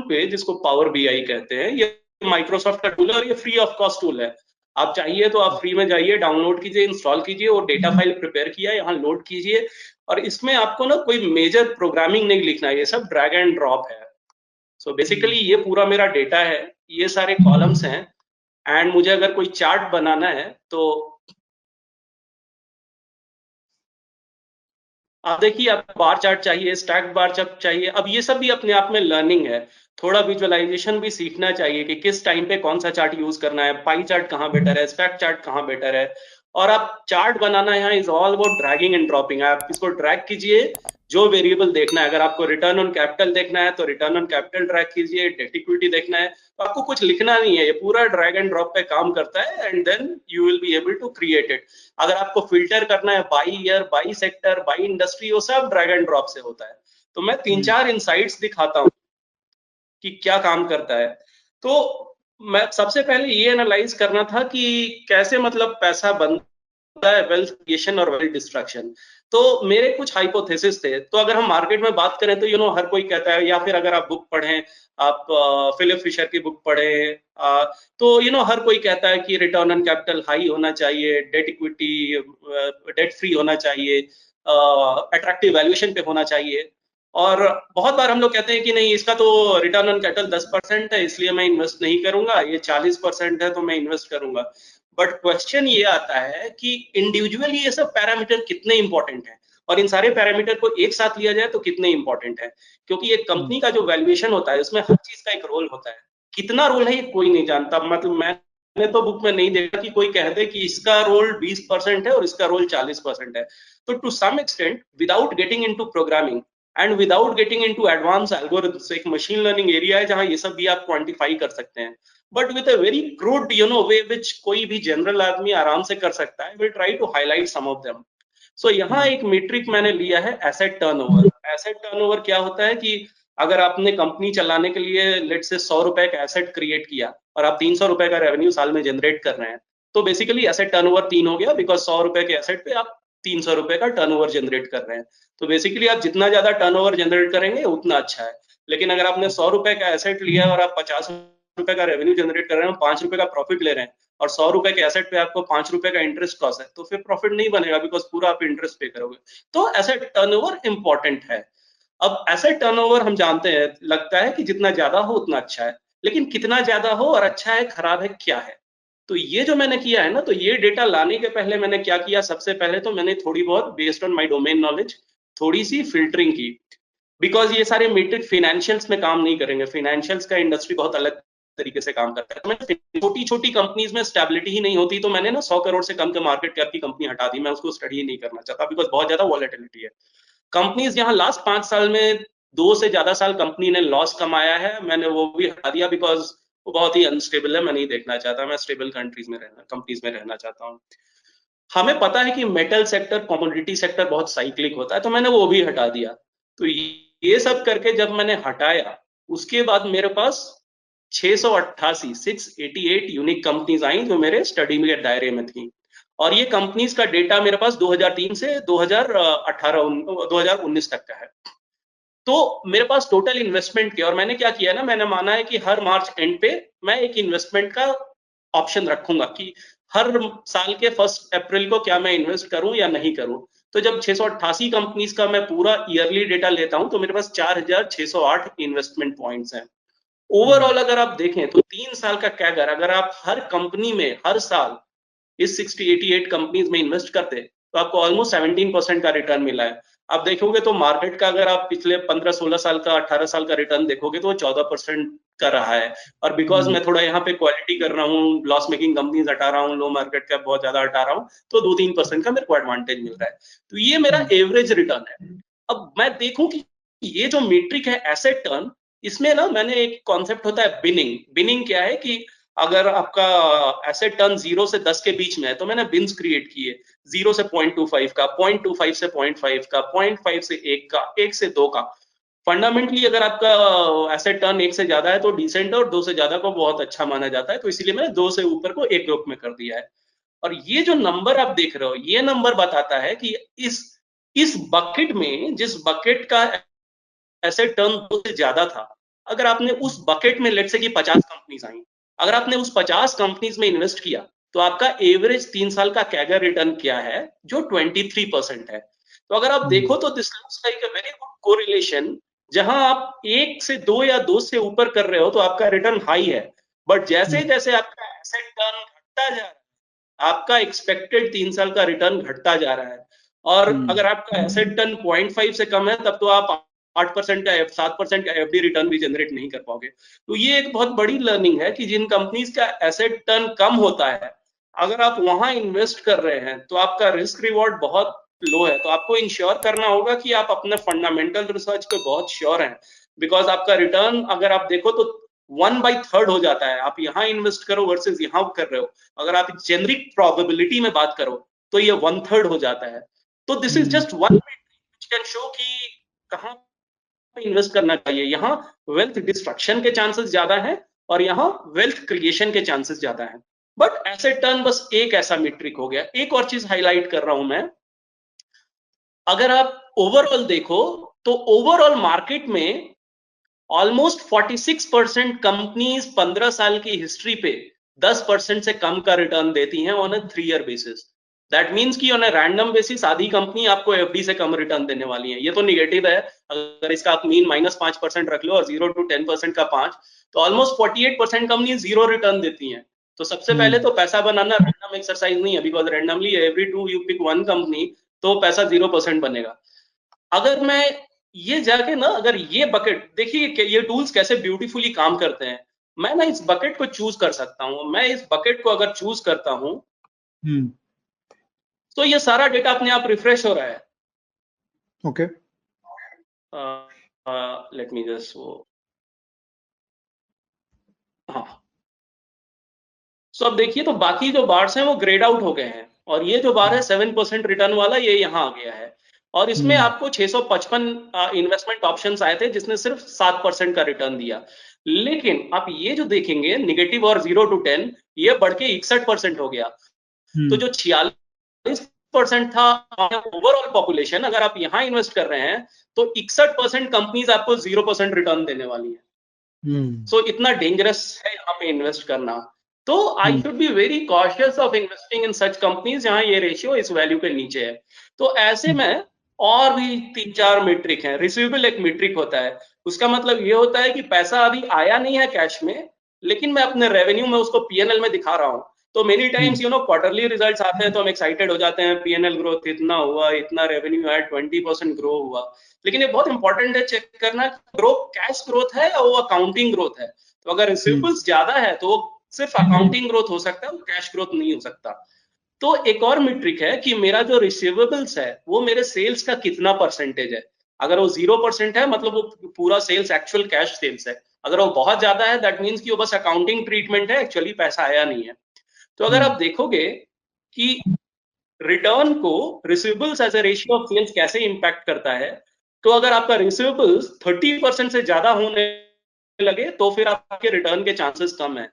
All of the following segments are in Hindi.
पे, जिसको पावर बीआई कहते हैं, ये माइक्रोसॉफ्ट का टूल है और ये फ्री ऑफ कॉस्ट टूल है। आप चाहिए तो आप फ्री में जाइए, डाउनलोड कीजिए, इंस्टॉल कीजिए, वो डेटा फाइल प्रिपेयर किया है, यहाँ लोड कीजिए। और इसमें आपको ना कोई मेजर प्रोग्रामिंग नहीं लिखना है, ये सब ड्रैग एंड ड्रॉप है। सो बेसिकली ये पूरा मेरा डेटा है, ये सारे कॉलम्स हैं। एंड मुझे अगर कोई चार्ट बनाना है तो आप देखिए, आपको बार चार्ट चाहिए, स्टैक बार चार्ट चाहिए, अब ये सब भी अपने आप में लर्निंग है। थोड़ा विजुअलाइजेशन भी सीखना चाहिए कि किस टाइम पे कौन सा चार्ट यूज करना है, पाई चार्ट कहाँ बेटर है, स्टैक चार्ट कहाँ बेटर है। और आप चार्ट बनाना यहाँ is all about dragging and dropping. आप इसको ड्रैग कीजिए, जो वेरिएबल देखना है, अगर आपको रिटर्न ऑन कैपिटल देखना है तो रिटर्न ऑन कैपिटल ड्रैग कीजिए, डेट इक्विटी देखना है तो आपको कुछ लिखना नहीं है, ये पूरा ड्रैग एंड ड्रॉप पे काम करता है, and then you will be able to create it. अगर आपको फिल्टर करना है by year, by sector, by industry, वो सब ड्रैग एंड ड्रॉप से होता है। तो मैं 3-4 इनसाइट्स दिखाता हूँ कि क्या काम करता है। तो मैं सबसे पहले ये एनालाइज करना था कि कैसे मतलब पैसा बनता है, वेल्थ क्रिएशन और वेल्थ डिस्ट्रक्शन। तो मेरे कुछ हाइपोथेसिस थे। तो अगर हम मार्केट में बात करें तो हर कोई कहता है, या फिर अगर आप बुक पढ़ें, आप फिलिप फिशर की बुक पढ़ें, तो हर कोई कहता है कि रिटर्न ऑन कैपिटल हाई होना चाहिए, डेट इक्विटी डेट फ्री होना चाहिए, अट्रैक्टिव वैल्यूएशन पे होना चाहिए। और बहुत बार हम लोग कहते हैं कि नहीं, इसका तो रिटर्न ऑन कैपिटल 10% है, इसलिए मैं इन्वेस्ट नहीं करूंगा, ये 40% है तो मैं इन्वेस्ट करूंगा। बट क्वेश्चन ये आता है कि इंडिविजुअली ये सब पैरामीटर कितने इंपॉर्टेंट है, और इन सारे पैरामीटर को एक साथ लिया जाए तो कितने इंपॉर्टेंट है। क्योंकि एक कंपनी का जो वैल्यूएशन होता है उसमें हर चीज का एक रोल होता है। कितना रोल है ये कोई नहीं जानता। मतलब मैंने तो बुक में नहीं देखा कि कोई कह दे कि इसका रोल 20% है और इसका रोल 40% है। तो to some extent, without getting into programming and without getting into advance algorithms, एक मशीन लर्निंग एरिया है जहां ये सब भी आप क्वांटिफाई कर सकते हैं, but with a very crude way which कोई भी जनरल आदमी आराम से कर सकता है। Will try to highlight some of them. So यहाँ एक मीट्रिक मैंने लिया है, एसेट टर्नओवर। एसेट टर्नओवर क्या होता है कि अगर आपने कंपनी चलाने के लिए लेट से 100 रुपए का एसेट क्रिएट किया और आप 300 रुपए का रेवेन्यू साल में जनरेट कर रहे हैं, तो बेसिकली एसेट टर्नओवर 3 हो गया, बिकॉज 100 रुपए के एसेट पे आप 300 रुपए का टर्नओवर जनरेट कर रहे हैं। तो बेसिकली आप जितना ज्यादा टर्नओवर जनरेट करेंगे उतना अच्छा है। लेकिन अगर आपने 100 रुपए का एसेट लिया और आप 50 रुपए का रेवेन्यू जनरेट कर रहे हैं, 5 रुपए का प्रॉफिट ले रहे हैं, और 100 रुपए के एसेट पे आपको 5 रुपए का इंटरेस्ट कॉस्ट है, तो फिर प्रॉफिट नहीं बनेगा, बिकॉज पूरा आप इंटरेस्ट पे करोगे। तो एसेट टर्नओवर इंपॉर्टेंट है। अब एसेट टर्नओवर हम जानते हैं, लगता है कि जितना ज्यादा हो उतना अच्छा है, लेकिन कितना ज्यादा हो और अच्छा है खराब है क्या है। तो ये जो मैंने किया है ना, तो ये डेटा लाने के पहले मैंने क्या किया, सबसे पहले तो मैंने थोड़ी बहुत based on my domain knowledge थोड़ी सी फिल्टरिंग की। बिकॉज ये सारे मीट्रिक फाइनेंशियल्स में काम नहीं करेंगे, फाइनेंशियल्स का इंडस्ट्री बहुत अलग तरीके से काम करता है। तो मैंने छोटी छोटी कंपनीज में स्टेबिलिटी ही नहीं होती, तो मैंने ना 100 करोड़ से कम के मार्केट कैप की कंपनी हटा दी। मैं उसको स्टडी ही नहीं करना चाहता, बिकॉज बहुत ज्यादा वॉलेटिलिटी है। कंपनीज यहाँ लास्ट 5 साल में 2 से ज्यादा साल कंपनी ने लॉस कमाया है, मैंने वो भी हटा दिया, बिकॉज वो बहुत ही अनस्टेबल है, मैं नहीं देखना चाहता। मैं स्टेबल कंपनीज में रहना चाहता हूँ। हमें पता है कि मेटल सेक्टर, कमोडिटी सेक्टर बहुत साइक्लिक होता है, तो मैंने वो भी हटा दिया। तो ये सब करके जब मैंने हटाया, उसके बाद मेरे पास 688 यूनिक कंपनीज आई जो मेरे स्टडी में दायरे में थी। और ये कंपनीज का डेटा मेरे पास 2003 से 2019 तक का है। तो मेरे पास टोटल इन्वेस्टमेंट के, और मैंने क्या किया ना, मैंने माना है कि हर मार्च एंड पे मैं एक इन्वेस्टमेंट का ऑप्शन रखूंगा कि हर साल के 1 अप्रैल को क्या मैं इन्वेस्ट करूं या नहीं करूं। तो जब 688 कंपनीज का मैं पूरा ईयरली डेटा लेता हूं, तो मेरे पास 4608 इन्वेस्टमेंट पॉइंट्स हैं। ओवरऑल अगर आप देखें तो 3 साल का कैगर, अगर आप हर कंपनी में हर साल इस 60-88 कंपनीज में इन्वेस्ट करते, तो आपको ऑलमोस्ट 17% का रिटर्न मिला है। आप देखोगे तो मार्केट का, अगर आप पिछले 15-16 साल का, 18 साल का रिटर्न देखोगे तो वो 14% का रहा है। और बिकॉज मैं थोड़ा यहाँ पे क्वालिटी कर रहा हूँ, लॉस मेकिंग कंपनीज हटा रहा हूँ, लो मार्केट कैप बहुत ज्यादा हटा रहा हूँ, तो 2-3% का मेरे को एडवांटेज मिल रहा है। तो ये मेरा एवरेज रिटर्न है। अब मैं देखूं कि ये जो मीट्रिक है एसेट टर्न, इसमें ना मैंने एक कॉन्सेप्ट होता है बिनिंग। बिनिंग क्या है कि अगर आपका एसेट टर्न 0 से 10 के बीच में है, तो मैंने बिन्स क्रिएट किए। 0 से 0.25 का, 0.25 से 0.5 का, 0.5 से 1 का, 1 से 2 का। फंडामेंटली अगर आपका एसेट टर्न 1 से ज्यादा है तो डिसेंट है, और 2 से ज्यादा को बहुत अच्छा माना जाता है। तो इसीलिए मैंने 2 से ऊपर को एक ग्रुप में कर दिया है। और ये जो नंबर आप देख रहे हो, ये नंबर बताता है कि इस बकेट में, जिस बकेट का एसेट टर्न 2 से ज्यादा था, अगर आपने उस बकेट में लेट से कि 50 कंपनीज आई, अगर आपने उस 50 कंपनीज में इन्वेस्ट किया तो आपका एवरेज 3 साल का कैगर रिटर्न क्या है, जो 23% है। तो अगर आप देखो तो this looks like a very good correlation, जहां आप 1 से 2 या 2 से ऊपर कर रहे हो तो आपका रिटर्न हाई है, बट जैसे जैसे आपका एसेट टर्न घटता जा रहा है, आपका एक्सपेक्टेड 3 साल का रिटर्न घटता जा रहा है। और अगर आपका एसेट टर्न 0.5 से कम है तब तो आप 8% का 7% का एफडी रिटर्न भी जनरेट नहीं कर पाओगे। तो ये एक बहुत बड़ी लर्निंग है कि जिन कंपनीज का एसेट टर्न कम होता है, अगर आप वहां इन्वेस्ट कर रहे हैं तो आपका रिस्क रिवॉर्ड बहुत लो है। तो आपको इंश्योर करना होगा कि आप अपने फंडामेंटल रिसर्च पे बहुत श्योर हैं, बिकॉज आपका रिटर्न अगर आप देखो तो 1/3 हो जाता है। आप यहाँ इन्वेस्ट करो वर्सेस यहाँ कर रहे हो, अगर आप जेनरिक प्रोबेबिलिटी में बात करो तो ये 1/3 हो जाता है। तो this is just one which can show कि कहाँ पे इन्वेस्ट करना चाहिए। यहाँ वेल्थ डिस्ट्रक्शन के चांसेस ज्यादा है और यहाँ वेल्थ क्रिएशन के चांसेस ज्यादा है। बट एसेट टर्न बस एक ऐसा मीट्रिक हो गया। एक और चीज हाईलाइट कर रहा हूं मैं, अगर आप ओवरऑल देखो तो ओवरऑल मार्केट में ऑलमोस्ट 46% कंपनीज 15 साल की हिस्ट्री पे 10% से कम का रिटर्न देती हैं on a 3 year basis. That means कि ऑन अ रैंडम बेसिस आधी कंपनी आपको एफडी से कम रिटर्न देने वाली है। ये तो निगेटिव है, अगर इसका आप मीन -5% रख लो और 0 to 10% का 5, तो ऑलमोस्ट 48% कंपनी जीरो रिटर्न देती हैं। तो सबसे पहले तो पैसा बनाना रैंडम एक्सरसाइज नहीं है, because randomly every 2 you pick 1 company तो पैसा 0% बनेगा। अगर मैं ये जाके ना, अगर ये बकेट देखिए कि ये टूल्स कैसे ब्यूटीफुली काम करते हैं। मैं ना इस बकेट को चूज कर सकता हूं। मैं इस बकेट को अगर चूज करता हूं तो ये सारा डेटा अपने आप रिफ्रेश हो रहा है। ओके, लेट मी जस्ट वो, हाँ। सो अब देखिए तो बाकी जो बार्स हैं वो ग्रेड आउट हो गए हैं, और ये जो बार है 7% रिटर्न वाला, ये यहाँ आ गया है। और इसमें आपको 655 इन्वेस्टमेंट ऑप्शंस आए थे जिसने सिर्फ 7% का रिटर्न दिया। लेकिन आप ये जो देखेंगे नेगेटिव और 0 to 10, ये बढ़ के 61% हो गया। तो जो 46% था ओवरऑल पॉपुलेशन, अगर आप यहाँ इन्वेस्ट कर रहे हैं तो 61% कंपनीज आपको 0% रिटर्न देने वाली है। सो इतना डेंजरस है यहाँ पे इन्वेस्ट करना। तो I should be very cautious of investing in such companies जहां ये रेशियो इस वैल्यू के नीचे है। तो ऐसे में और भी 3-4 मीट्रिक हैं। रिसीवेबल एक मीट्रिक होता है, उसका मतलब ये होता है कि पैसा अभी आया नहीं है कैश में, लेकिन मैं अपने रेवेन्यू में उसको पीएनएल में दिखा रहा हूँ। तो मेनी टाइम्स क्वार्टरली रिजल्ट्स आते हैं तो हम एक्साइटेड हो जाते हैं, पीएनएल ग्रोथ इतना हुआ, इतना रेवेन्यू है, 20% ग्रो हुआ। लेकिन ये बहुत इंपॉर्टेंट है चेक करना, ग्रो कैश ग्रोथ है या वो अकाउंटिंग ग्रोथ है। तो अगर रिसीवेबल्स ज्यादा है तो वो सिर्फ अकाउंटिंग ग्रोथ हो सकता है, वो कैश ग्रोथ नहीं हो सकता। तो एक और मीट्रिक है कि मेरा जो रिसीवेबल्स है वो मेरे सेल्स का कितना परसेंटेज है। अगर वो 0% है मतलब वो पूरा सेल्स एक्चुअल कैश सेल्स है। अगर वो बहुत ज्यादा है दैट मीन्स कि वो बस अकाउंटिंग ट्रीटमेंट है, एक्चुअली पैसा आया नहीं है। तो अगर आप देखोगे कि रिटर्न को receivables as a ratio of sales कैसे इंपैक्ट करता है, तो अगर आपका रिसीवेबल्स 30% से ज्यादा होने लगे तो फिर आपके रिटर्न के चांसेस कम है।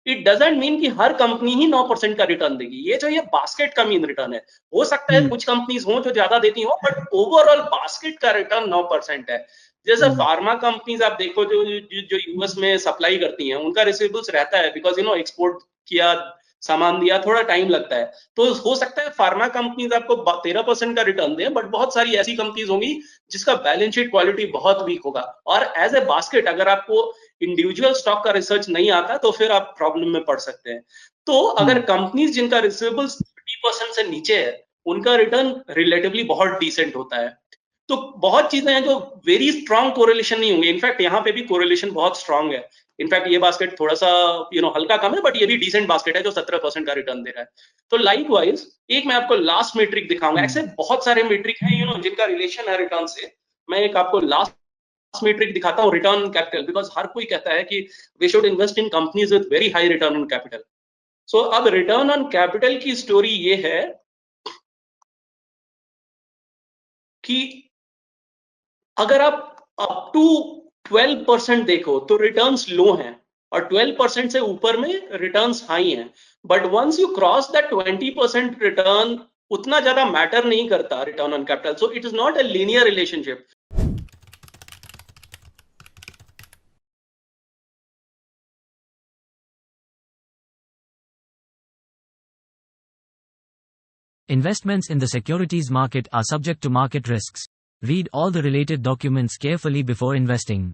इट डजेंट मीन कि हर कंपनी ही 9% का रिटर्न देगी। ये जो ये बास्केट का मीन रिटर्न है, हो सकता है कुछ कंपनीज हो जो ज्यादा देती हो, बट ओवरऑल बास्केट का रिटर्न 9% है। जैसे फार्मा कंपनीज आप देखो जो यूएस में सप्लाई करती हैं, उनका रिसीवेबल्स रहता है बिकॉज एक्सपोर्ट किया, सामान दिया, थोड़ा टाइम लगता है। तो हो सकता है फार्मा कंपनीज आपको 13% का रिटर्न दें, बट बहुत सारी ऐसी कंपनीज होंगी जिसका बैलेंस शीट क्वालिटी बहुत वीक होगा। और एज ए बास्केट अगर आपको इंडिविजुअल स्टॉक का रिसर्च नहीं आता तो फिर आप प्रॉब्लम में पड़ सकते हैं। तो अगर कंपनीज जिनका रिसीवेबल्स 30% से नीचे है, उनका रिटर्न रिलेटिवली बहुत डिसेंट होता है। तो बहुत चीजें हैं जो वेरी स्ट्रांग कोरिलेशन नहीं होंगे। इनफैक्ट यहाँ पे भी कोरिलेशन बहुत स्ट्रांग है। इनफैक्ट ये बास्केट थोड़ा सा हल्का कम है, बट ये भी डिसेंट बास्केट है जो 17% का रिटर्न दे रहा है। तो लाइकवाइज एक मैं आपको लास्ट मेट्रिक दिखाऊंगा। ऐसे बहुत सारे मेट्रिक हैं जिनका रिलेशन है रिटर्न से। मैं एक आपको लास्ट मेट्रिक दिखाता हूँ, रिटर्न कैपिटल, बिकॉज हर कोई कहता है कि we should invest in companies with very high return on capital. So अब रिटर्न ऑन कैपिटल की स्टोरी ये है कि अगर आप अप टू 12% देखो तो रिटर्न्स लो हैं, और 12% से ऊपर में रिटर्न्स हाई हैं। But once you cross that 20% return, उतना ज्यादा मैटर नहीं करता return on capital. So it is not a linear relationship. Investments in the securities market are subject to market risks. Read all the related documents carefully before investing.